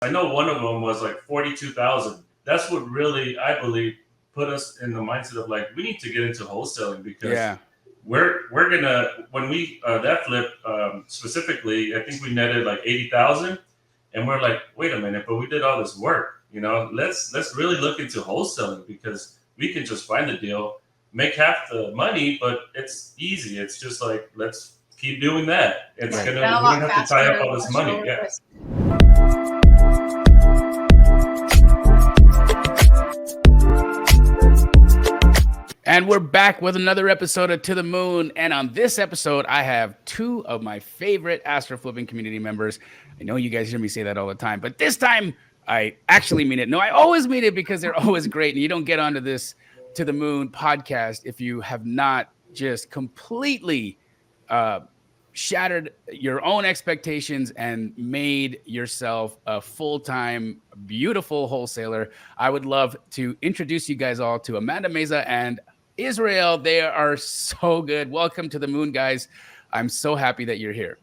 I know one of them was like 42,000. That's what really, I believe, put us in the mindset of like we need to get into wholesaling because Yeah. we're gonna when we that flip specifically, I think we netted like 80,000, and we're like, wait a minute, but we did all this work, let's really look into wholesaling because we can just find the deal, make half the money, but it's easy. It's just like let's keep doing that. It's Yeah, Right. done gonna a we don't lot have to tie up faster, all this less money. lower Yeah. risk. And we're back with another episode of To the Moon. And on this episode, I have two of my favorite AstroFlipping community members. I know you guys hear me say that all the time, but this time I actually mean it. No, I always mean it because they're always great. And you don't get onto this To the Moon podcast if you have not just completely shattered your own expectations and made yourself a full-time, beautiful wholesaler. I would love to introduce you guys all to Amanda Meza and Israel. They are so good. Welcome to the Moon, guys. I'm so happy that you're here.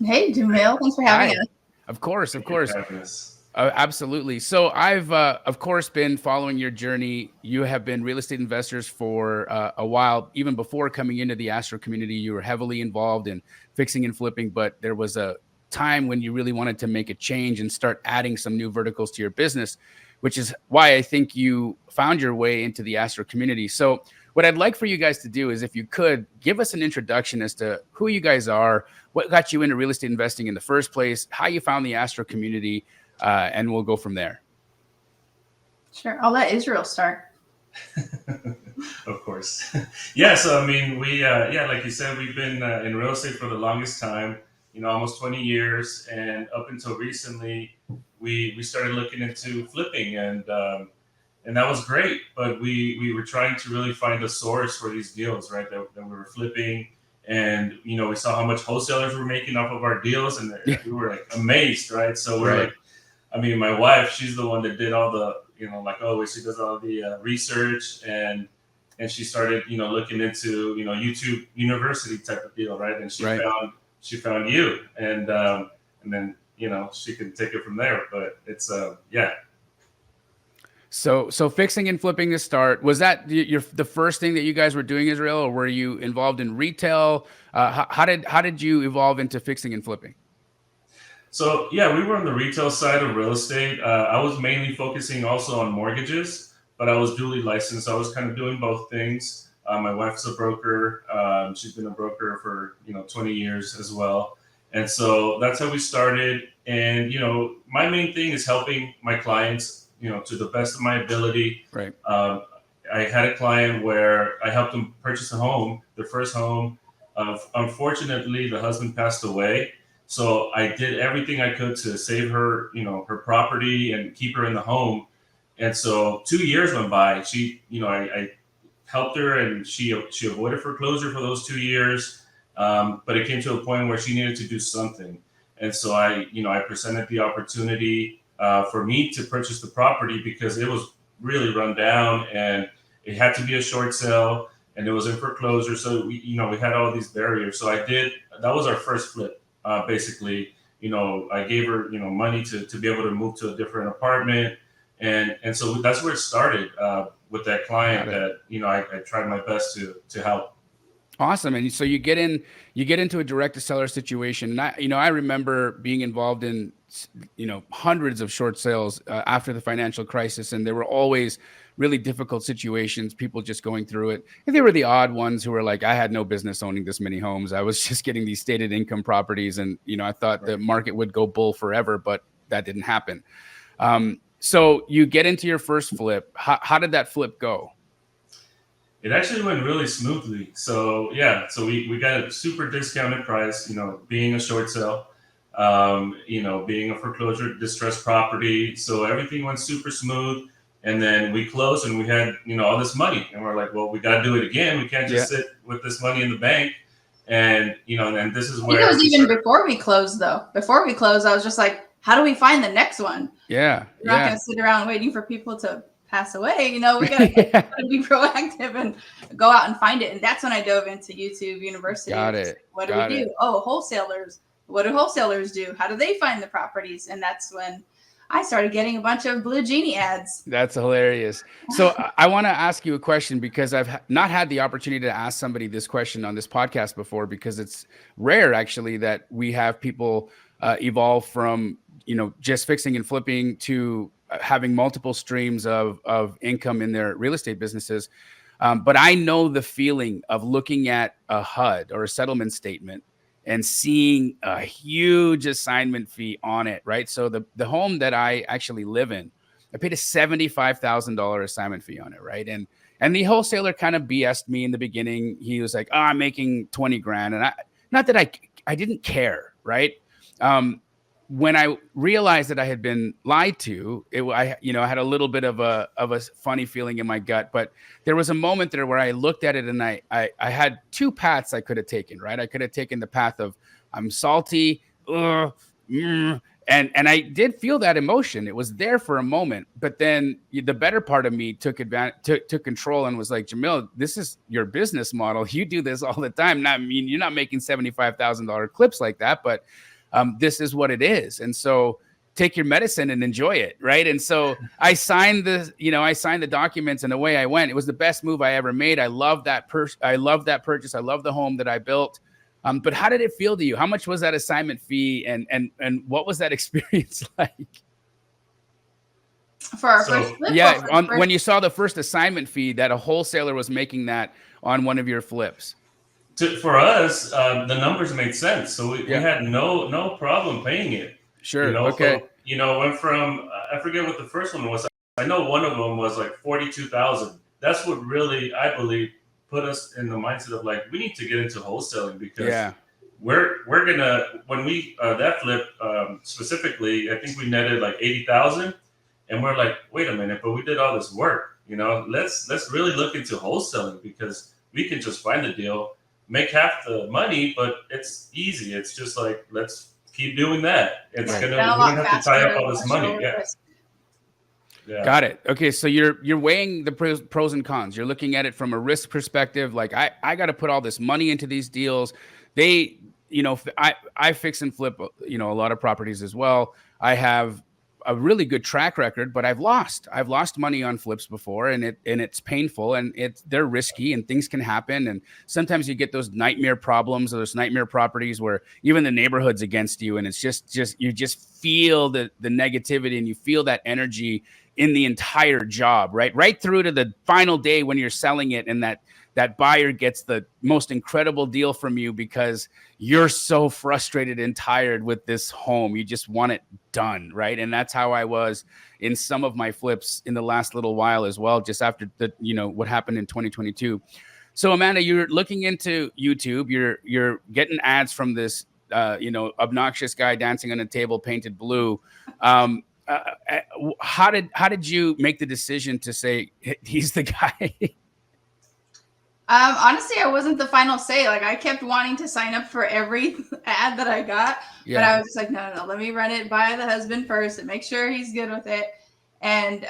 Hey, Jamil, thanks for having us. Of course, of Thank you for course. having us. Absolutely. So I've, of course, been following your journey. You have been real estate investors for a while. Even before coming into the Astro community, you were heavily involved in fixing and flipping, but there was a time when you really wanted to make a change and start adding some new verticals to your business, which is why I think you found your way into the Astro community. So what I'd like for you guys to do is, if you could, give us an introduction as to who you guys are, what got you into real estate investing in the first place, how you found the Astro community, and we'll go from there. Sure, I'll let Israel start. Of course. Yeah. So I mean, like you said, we've been in real estate for the longest time. Almost 20 years, and up until recently, we started looking into flipping, and that was great. But we were trying to really find a source for these deals, right? That we were flipping, and we saw how much wholesalers were making off of our deals, and we were like amazed, right? So we're like, I mean, my wife, she's the one that did all the, like always, she does all the research, and she started, looking into, YouTube University type of deal, right? And she found you, and then she can take it from there. But it's yeah. So fixing and flipping to start, was that the first thing that you guys were doing, Israel, or were you involved in retail? How did you evolve into fixing and flipping? So yeah, we were on the retail side of real estate. I was mainly focusing also on mortgages, but I was duly licensed. So I was kind of doing both things. My wife's a broker. She's been a broker for 20 years as well, and so that's how we started. And my main thing is helping my clients, to the best of my ability. Right. I had a client where I helped them purchase a home, their first home. Unfortunately, the husband passed away. So I did everything I could to save her, her property and keep her in the home. And so 2 years went by. She, I helped her, and she avoided foreclosure for those 2 years. But it came to a point where she needed to do something. And so I presented the opportunity for me to purchase the property because it was really run down, and it had to be a short sale, and it was in foreclosure. So we had all these barriers. So that was our first flip. Basically, I gave her, money to be able to move to a different apartment. And so that's where it started with that client that, I tried my best to help. Awesome. And so you get into a direct to seller situation. And I remember being involved in, hundreds of short sales after the financial crisis. And there were always really difficult situations, people just going through it. And they were the odd ones who were like, I had no business owning this many homes. I was just getting these stated income properties. And, I thought the market would go bull forever, but that didn't happen. So you get into your first flip. How did that flip go? It actually went really smoothly. So yeah, so we got a super discounted price, being a short sale, being a foreclosure distressed property. So everything went super smooth. And then we closed, and we had, all this money, and we're like, well, we got to do it again. We can't just sit with this money in the bank. And, and this is where it was even before we closed, though. Before we closed, I was just like, how do we find the next one? Yeah. We're not going to sit around waiting for people to pass away. We got to be proactive and go out and find it. And that's when I dove into YouTube University. Got it. What do we do? Oh, wholesalers. What do wholesalers do? How do they find the properties? And that's when I started getting a bunch of Blue Genie ads. That's hilarious. So I want to ask you a question because I've not had the opportunity to ask somebody this question on this podcast before, because it's rare actually that we have people evolve from, just fixing and flipping to having multiple streams of income in their real estate businesses. But I know the feeling of looking at a HUD or a settlement statement and seeing a huge assignment fee on it, right? So the home that I actually live in, I paid a $75,000 assignment fee on it, right? And the wholesaler kind of BS'd me in the beginning. He was like, "Oh, I'm making 20 grand," and not that I didn't care, right? When I realized that I had been lied to, I had a little bit of a funny feeling in my gut. But there was a moment there where I looked at it and I had two paths I could have taken, right? I could have taken the path of I'm salty, and I did feel that emotion. It was there for a moment, but then the better part of me took control and was like, Jamil, this is your business model. You do this all the time. You're not making $75,000 clips like that, but this is what it is. And so take your medicine and enjoy it. Right. And so I signed the documents and away I went. It was the best move I ever made. I love that purchase. I love the home that I built. But how did it feel to you? How much was that assignment fee? And what was that experience like? For our first flip? Yeah. When you saw the first assignment fee that a wholesaler was making that on one of your flips. For us, the numbers made sense, so we had no problem paying it. Sure. Okay. So, went from I forget what the first one was. I know one of them was like 42,000. That's what really, I believe, put us in the mindset of like, we need to get into wholesaling, because we're gonna, when we that flip specifically, I think we netted like 80,000, and we're like, wait a minute, but we did all this work. Let's really look into wholesaling, because we can just find the deal, make half the money, but it's easy. It's just like, let's keep doing that. It's we don't have to tie up all this money. Yeah. Got it. Okay, so you're weighing the pros and cons. You're looking at it from a risk perspective. Like I got to put all this money into these deals. I fix and flip, a lot of properties as well. I have a really good track record, but I've lost money on flips before, and it's painful, and they're risky, and things can happen. And sometimes you get those nightmare problems or those nightmare properties where even the neighborhood's against you, and it's just you just feel the negativity, and you feel that energy in the entire job, right through to the final day when you're selling it, and that buyer gets the most incredible deal from you because you're so frustrated and tired with this home. You just want it done, right? And that's how I was in some of my flips in the last little while as well, just after what happened in 2022. So Amanda, you're looking into YouTube. You're getting ads from this, obnoxious guy dancing on a table painted blue. How did you make the decision to say he's the guy? Honestly, I wasn't the final say. Like, I kept wanting to sign up for every ad that I got, but I was just like, no, let me run it by the husband first and make sure he's good with it. And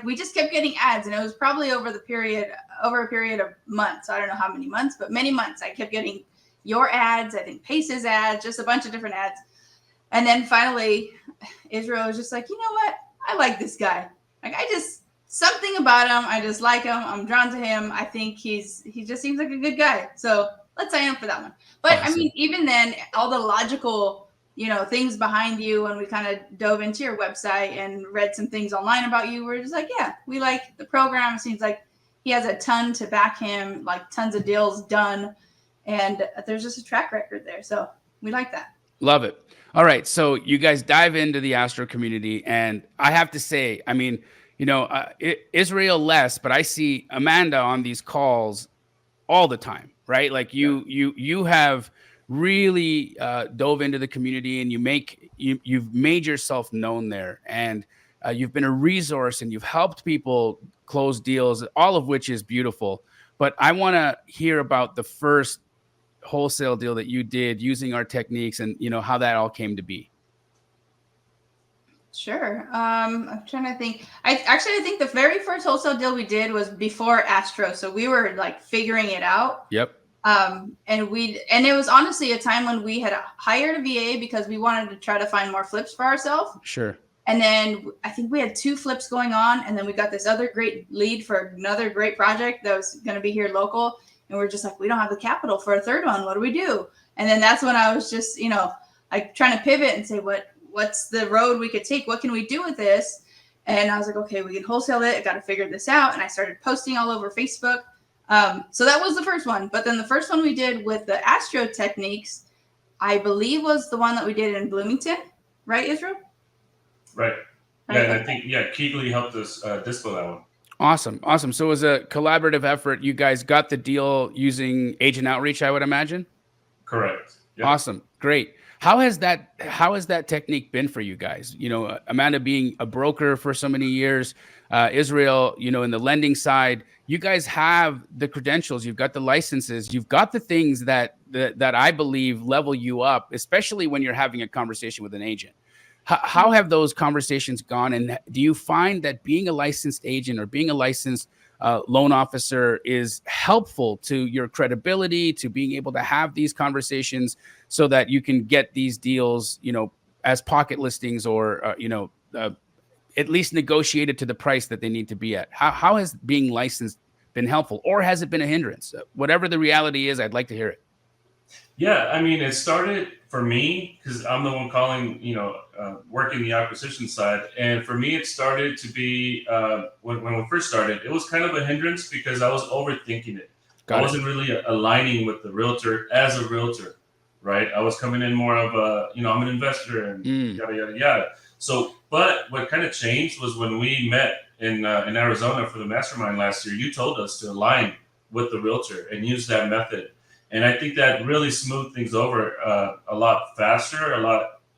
we just kept getting ads, and it was probably over a period of months. I don't know how many months, but many months. I kept getting your ads, I think Pace's ads, just a bunch of different ads. And then finally, Israel was just like, you know what? I like this guy. Like, something about him. I just like him. I'm drawn to him. I think he just seems like a good guy. So let's sign up for that one. But awesome. I mean, even then, all the logical, things behind you, when we kind of dove into your website and read some things online about you, we're just like, yeah, we like the program. It seems like he has a ton to back him, like tons of deals done. And there's just a track record there. So we like that. Love it. All right. So you guys dive into the Astro community. And I have to say, I mean, Israel less, but I see Amanda on these calls all the time, right? Like you have really dove into the community, and you've made yourself known there, and you've been a resource, and you've helped people close deals, all of which is beautiful. But I want to hear about the first wholesale deal that you did using our techniques, and how that all came to be. Sure. I'm trying to think. I think the very first wholesale deal we did was before Astro, so we were like figuring it out. Yep. And it was honestly a time when we had hired a VA because we wanted to try to find more flips for ourselves. Sure. And then I think we had 2 flips going on. And then we got this other great lead for another great project that was going to be here local. And we're just like, we don't have the capital for a third one. What do we do? And then that's when I was just, like trying to pivot and say, what's the road we could take? What can we do with this? And I was like, okay, we can wholesale it. I got to figure this out. And I started posting all over Facebook. So that was the first one. But then the first one we did with the Astro techniques, I believe was the one that we did in Bloomington, right, Israel? Right. Yeah, and I think, Keegley helped us dispo that one. Awesome. So it was a collaborative effort. You guys got the deal using agent outreach, I would imagine? Correct. Yep. Awesome. Great. How has that technique been for you guys? Amanda being a broker for so many years, Israel, in the lending side, you guys have the credentials, you've got the licenses, you've got the things that I believe level you up, especially when you're having a conversation with an agent. How have those conversations gone? And do you find that being a licensed agent or being a licensed loan officer is helpful to your credibility, to being able to have these conversations so that you can get these deals, as pocket listings or, at least negotiated to the price that they need to be at? How has being licensed been helpful, or has it been a hindrance? Whatever the reality is, I'd like to hear it. Yeah, I mean, it started for me because I'm the one calling, working the acquisition side. And for me, it started to be, when we first started, it was kind of a hindrance because I was overthinking it. I wasn't really aligning with the realtor as a realtor, right? I was coming in more of a, I'm an investor and yada, yada, yada. So, but what kind of changed was when we met in Arizona for the mastermind last year, you told us to align with the realtor and use that method. And I think that really smoothed things over a lot faster,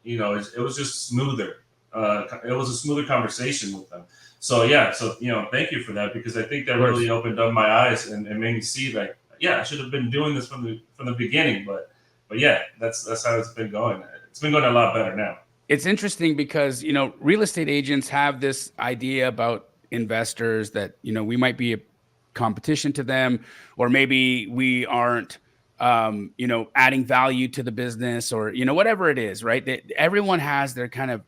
it was just smoother. It was a smoother conversation with them. So, thank you for that, because I think that really opened up my eyes and made me see like, I should have been doing this from the beginning. But yeah, that's how it's been going. It's been going a lot better now. It's interesting because, real estate agents have this idea about investors that, we might be a competition to them, or maybe we aren't, adding value to the business, or, whatever it is, right? Everyone has their kind of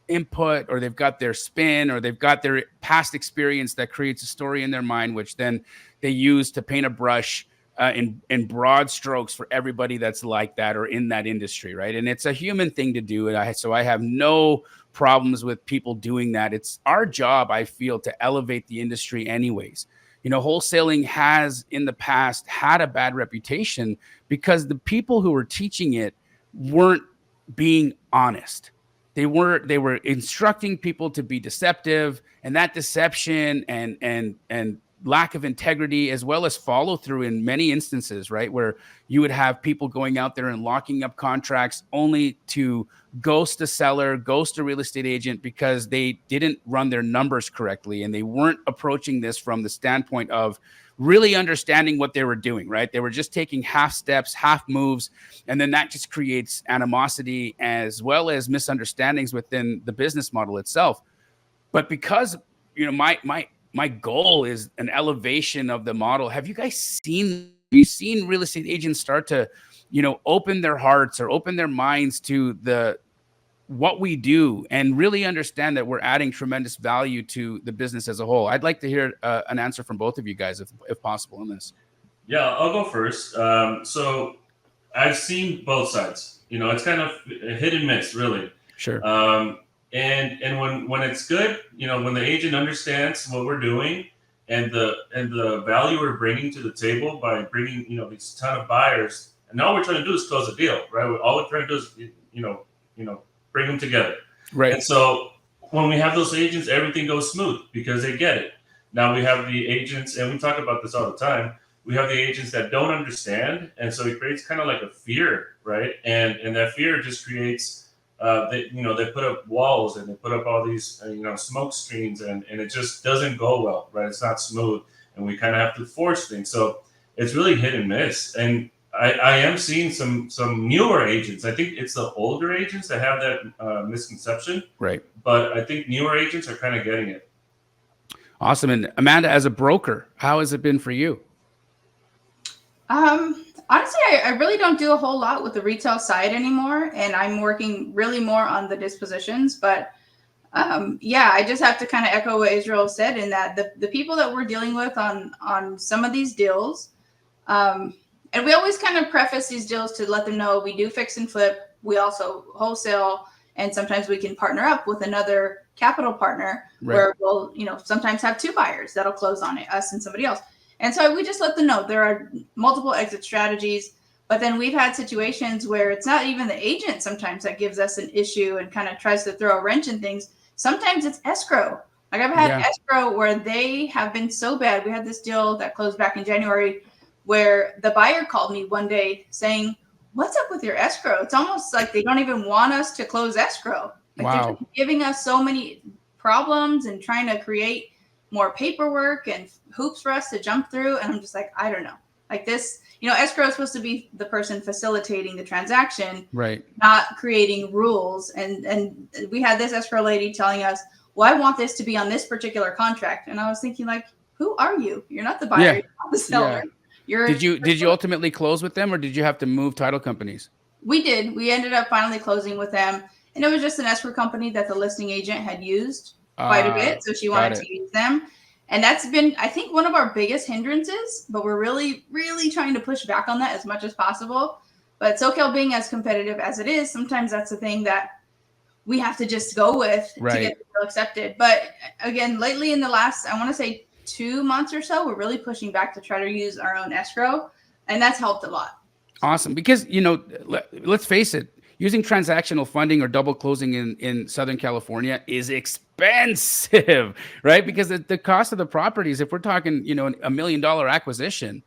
input, or they've got their spin, or they've got their past experience that creates a story in their mind, which then they use to paint a brush in broad strokes for everybody that's like that or in that industry, right? And it's a human thing to do. So I have no problems with people doing that. It's our job, I feel, to elevate the industry anyways. Wholesaling has in the past had a bad reputation because the people who were teaching it weren't being honest. They were instructing people to be deceptive, and that deception and lack of integrity, as well as follow through in many instances, right? Where you would have people going out there and locking up contracts only to ghost a seller, ghost a real estate agent because they didn't run their numbers correctly. And they weren't approaching this from the standpoint of really understanding what they were doing, right? They were just taking half steps, half moves. And then that just creates animosity as well as misunderstandings within the business model itself. But because, my goal is an elevation of the model. Have you seen real estate agents start to, open their hearts or open their minds to what we do and really understand that we're adding tremendous value to the business as a whole? I'd like to hear an answer from both of you guys, if possible, on this. Yeah, I'll go first. So I've seen both sides. It's kind of a hit and miss, really. Sure. And when it's good, when the agent understands what we're doing and the value we're bringing to the table by bringing, these ton of buyers, and all we're trying to do is close a deal, right? All we're trying to do is, bring them together. Right. And so when we have those agents, everything goes smooth because they get it. Now we have the agents, and we talk about this all the time. We have the agents that don't understand. And so it creates kind of like a fear, right? And that fear just creates, they put up walls and they put up all these, smoke screens, and it just doesn't go well, right? It's not smooth, and we kind of have to force things. So it's really hit and miss. And I am seeing some newer agents. I think it's the older agents that have that misconception. Right. But I think newer agents are kind of getting it. Awesome. And Amanda, as a broker, how has it been for you? Honestly, I really don't do a whole lot with the retail side anymore, and I'm working really more on the dispositions. But yeah, I just have to kind of echo what Israel said in that the people that we're dealing with on some of these deals, and we always kind of preface these deals to let them know we do fix and flip. We also wholesale, and sometimes we can partner up with another capital partner where we'll, sometimes have two buyers that'll close on it, us and somebody else. And so we just let them know there are multiple exit strategies. But then we've had situations where it's not even the agent sometimes that gives us an issue and kind of tries to throw a wrench in things. Sometimes it's escrow. Like I've had escrow where they have been so bad. We had this deal that closed back in January where the buyer called me one day saying, "What's up with your escrow? It's almost like they don't even want us to close escrow. Like they're just giving us so many problems and trying to create more paperwork and hoops for us to jump through." And I'm just like, I don't know. Like this, escrow is supposed to be the person facilitating the transaction, right? Not creating rules. And we had this escrow lady telling us, "Well, I want this to be on this particular contract." And I was thinking, like, who are you? You're not the buyer, you're not the seller. Did you ultimately close with them, or did you have to move title companies? We did. We ended up finally closing with them, and it was just an escrow company that the listing agent had used quite a bit, so she wanted to use them. And that's been, I think, one of our biggest hindrances, but we're really, really trying to push back on that as much as possible. But SoCal being as competitive as it is, sometimes that's the thing that we have to just go with to get the deal accepted. But again, lately in the last, I want to say 2 months or so, we're really pushing back to try to use our own escrow, and that's helped a lot. Awesome. Because, let's face it, using transactional funding or double closing in Southern California is expensive, right? Because the cost of the properties, if we're talking, $1 million acquisition,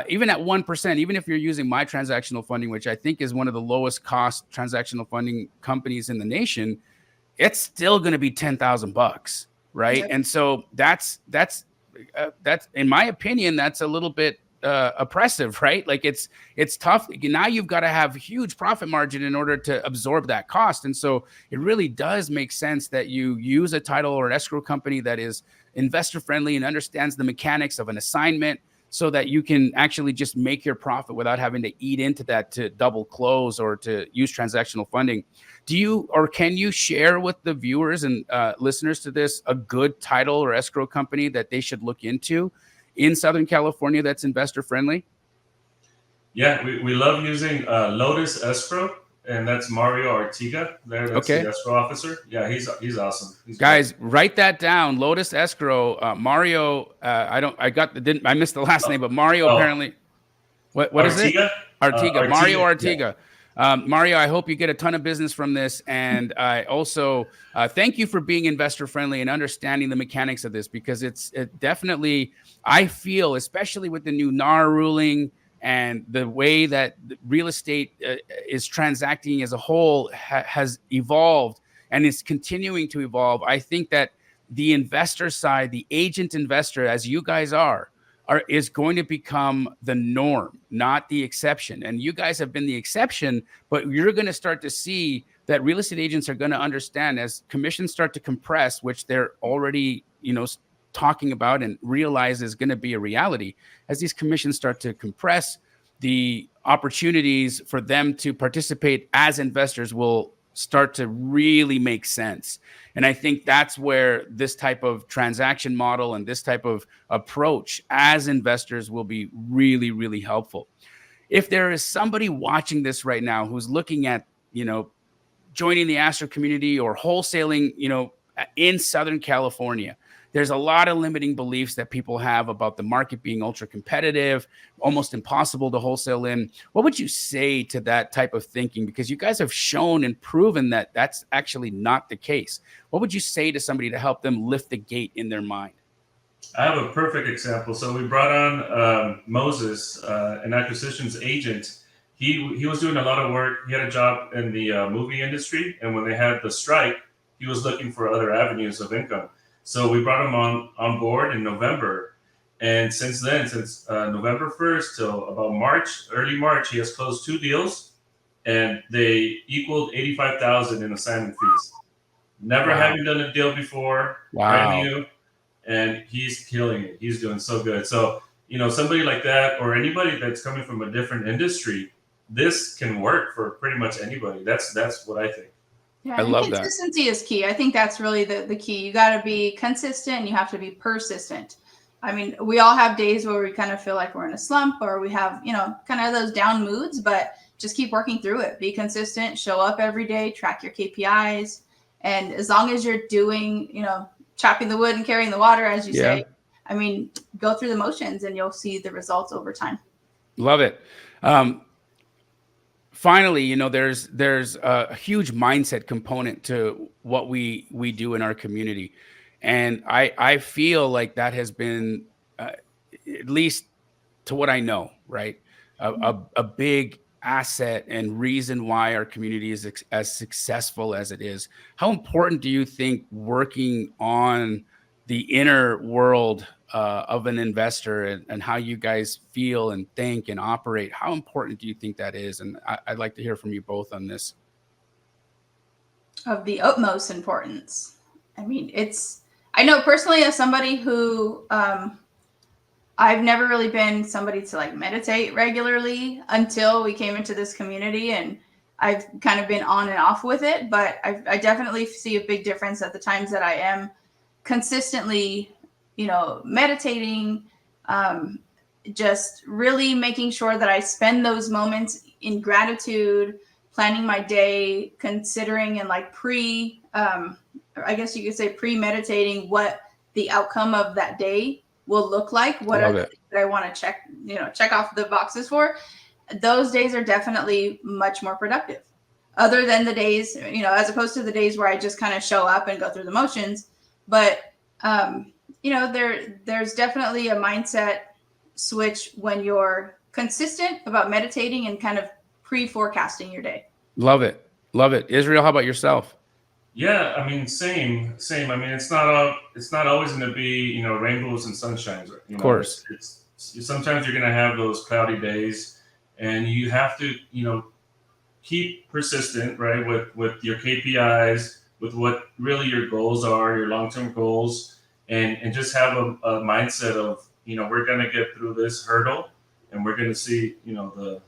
even at 1%, even if you're using my transactional funding, which I think is one of the lowest cost transactional funding companies in the nation, it's still going to be $10,000, right? Yep. And so that's in my opinion, that's a little bit oppressive, right? Like it's tough. Now you've got to have huge profit margin in order to absorb that cost. And so it really does make sense that you use a title or escrow company that is investor friendly and understands the mechanics of an assignment, so that you can actually just make your profit without having to eat into that to double close or to use transactional funding. Do you, or can you share with the viewers and listeners to this a good title or escrow company that they should look into in Southern California that's investor friendly? Yeah, we love using Lotus Escrow, and that's Mario Artiga. That's the escrow officer. Yeah, he's awesome. Guys, write that down. Lotus Escrow. Mario. I missed the last name, but Mario apparently. What is it? Artiga. Mario Artiga. Yeah. Mario, I hope you get a ton of business from this. And I also thank you for being investor friendly and understanding the mechanics of this, because it definitely, I feel, especially with the new NAR ruling and the way that real estate is transacting as a whole has evolved and is continuing to evolve. I think that the investor side, the agent investor, as you guys is going to become the norm, not the exception. And you guys have been the exception, but you're going to start to see that real estate agents are going to understand as commissions start to compress, which they're already, talking about and realize is going to be a reality. As these commissions start to compress, the opportunities for them to participate as investors will start to really make sense. And I think that's where this type of transaction model and this type of approach as investors will be really, really helpful. If there is somebody watching this right now who's looking at, joining the Astro community or wholesaling, in Southern California, there's a lot of limiting beliefs that people have about the market being ultra competitive, almost impossible to wholesale in. What would you say to that type of thinking? Because you guys have shown and proven that that's actually not the case. What would you say to somebody to help them lift the gate in their mind? I have a perfect example. So we brought on Moses, an acquisitions agent. He was doing a lot of work. He had a job in the movie industry. And when they had the strike, he was looking for other avenues of income. So we brought him on board in November. And since then, since November 1st till about early March, he has closed 2 deals, and they equaled $85,000 in assignment fees. Never having done a deal before, brand new, and he's killing it. He's doing so good. So, somebody like that, or anybody that's coming from a different industry, this can work for pretty much anybody. That's what I think. Yeah, I and love that. consistency is key. I think that's really the key. You got to be consistent and you have to be persistent. I mean, we all have days where we kind of feel like we're in a slump or we have, kind of those down moods, but just keep working through it. Be consistent, show up every day, track your KPIs. And as long as you're doing, chopping the wood and carrying the water, as you say, I mean, go through the motions and you'll see the results over time. Love it. Finally, there's a huge mindset component to what we do in our community. And I feel like that has been, at least to what I know, right, a big asset and reason why our community is as successful as it is. How important do you think working on the inner world of an investor and how you guys feel and think and operate, how important do you think that is? And I'd like to hear from you both on this. Of the utmost importance. I mean, I know personally as somebody who, I've never really been somebody to like meditate regularly until we came into this community, and I've kind of been on and off with it, but I definitely see a big difference at the times that I am consistently, meditating, just really making sure that I spend those moments in gratitude, planning my day, considering and like I guess you could say premeditating what the outcome of that day will look like. What are the things that I want to check off the boxes for? Those days are definitely much more productive. Other than the days, as opposed to the days where I just kind of show up and go through the motions. But there's definitely a mindset switch when you're consistent about meditating and kind of pre-forecasting your day. Love it. Israel, how about yourself? Yeah, I mean, same. I mean, it's not always going to be, rainbows and sunshines. Of course. It's sometimes you're going to have those cloudy days, and you have to, keep persistent, right, with your KPIs, with what really your goals are, your long-term goals, and just have a mindset of, we're going to get through this hurdle, and we're going to see, the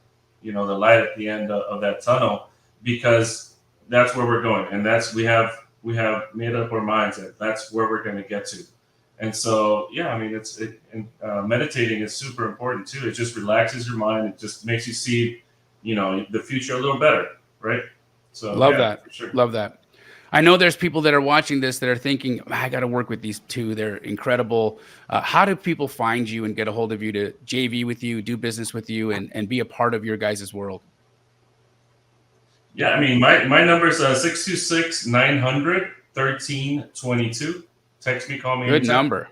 light at the end of that tunnel, because that's where we're going, and we have made up our minds that that's where we're going to get to. And so, yeah, I mean, meditating is super important too. It just relaxes your mind. It just makes you see, the future a little better, right? So love that. For sure. Love that. I know there's people that are watching this that are thinking, I got to work with these two. They're incredible. How do people find you and get a hold of you to JV with you, do business with you, and be a part of your guys' world? Yeah, I mean, my number is 626-900-1322. Text me, call me. Good anytime. number.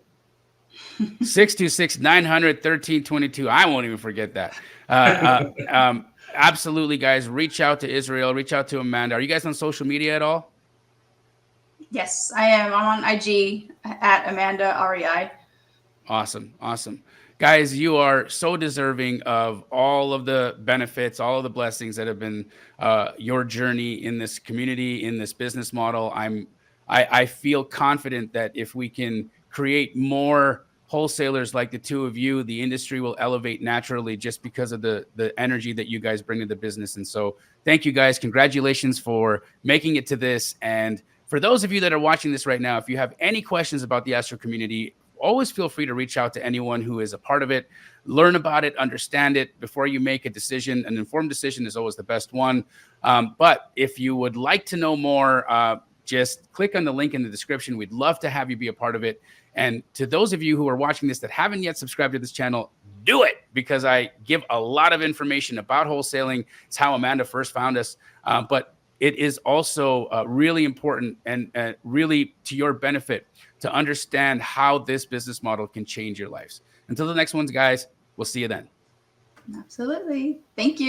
626-900-1322. I won't even forget that. Absolutely, guys. Reach out to Israel. Reach out to Amanda. Are you guys on social media at all? Yes, I am. I'm on IG at Amanda REI. Awesome. Guys, you are so deserving of all of the benefits, all of the blessings that have been your journey in this community, in this business model. I feel confident that if we can create more wholesalers like the two of you, the industry will elevate naturally just because of the energy that you guys bring to the business. And so thank you guys. Congratulations for making it to this. And for those of you that are watching this right now, if you have any questions about the Astro community, always feel free to reach out to anyone who is a part of it. Learn about it, understand it before you make a decision. An informed decision is always the best one. But if you would like to know more, just click on the link in the description. We'd love to have you be a part of it. And to those of you who are watching this that haven't yet subscribed to this channel, do it, because I give a lot of information about wholesaling. It's how Amanda first found us. But it is also really important and really to your benefit to understand how this business model can change your lives. Until the next ones, guys, we'll see you then. Absolutely. Thank you.